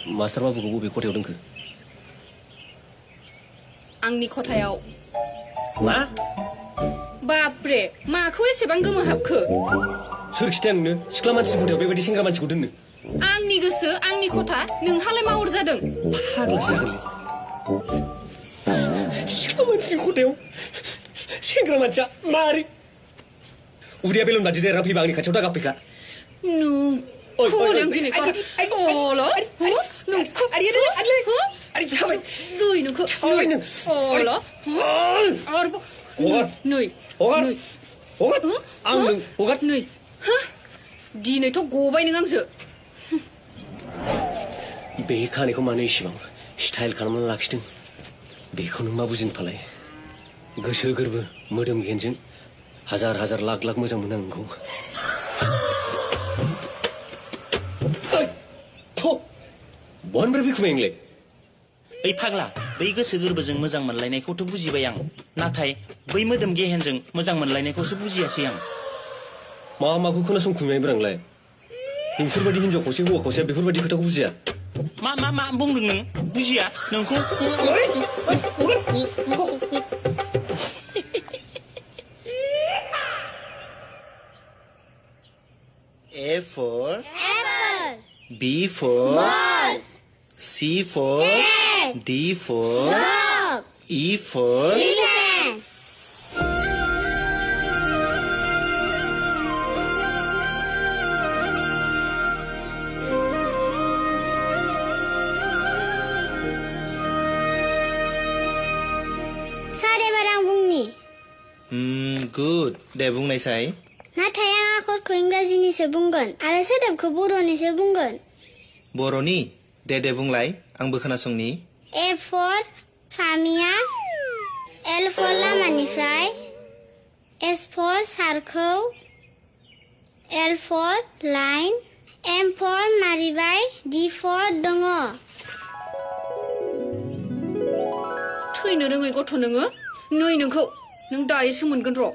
마스터 바부가 बबे खथायाव दोनखो? आंनि खथायाव। मा? बापरे, माखौ एसेबां गोमोहाबखो? सोर खिथाया नोंनो सिख्ला मानसिनि खथायाव बेबायदि सेंग्रा मानसिखौ दोननो? आंनि गोसो, आंनि खथा, नोंहालाय मा अरजादों? फाग्लासो जागोनलै। सिख्ला मानसिनि खथायाव सेंग्रा मानसिया मारै? उदैया बेलन बादि देरना फैबा आंनि खाथियाव दागाफैखा। नोंखौ आं दिनै अल' नोंखौ नै नोंखौ अल' आरोबाव नै आं नों हगार नै दिनैथ' गबाय नों आंसो बे खानायखौ मानो इसेबां स्टाइल खालामनानै लाखिदों बेखौ नों मा बुजिनो फालाय गोसो गोरबो मोदोम गेनजों हाजार हाजार लाख लाख मोजां मोनो आं नोंखौ बहानिफ्राय फैखुमाय नोंलाय ओइ फाग्ला बै गोसो गोरबोजों मोजां मोनलायनायखौथ' बुजिबाय आं नाथाय बै मोदोम गेहेनजों मोजां मोनलायनायखौसो बुजियासै आं मा माखौ खोनासंखुमायब्रा नोंलाय नोंसोरबायदि हिनजाव खावसे हौवा खावसेया बेफोरबायदि खोथाखौ बुजिया मा बुंदों नों बुजिया नोंखौ A for apple, B for ball, C for cat, D for dog, E for elephant. सारे बारां बुंनि Good. दे बुंनायसाय नाथाय आं आखरखौ इंराजिनिसो बुंगोन आरो सोदोबखौ बर'निसो बुंगोन बर'नि दे बुंलाय आंबो खोनासंनि A for फामिया L for लामानिफ्राय S for सारखौ L for line M for मारिबाय D for दङ थैनो रोङै गथ' नोङो नै नोंखौ नों दायोसो मोनगोन र'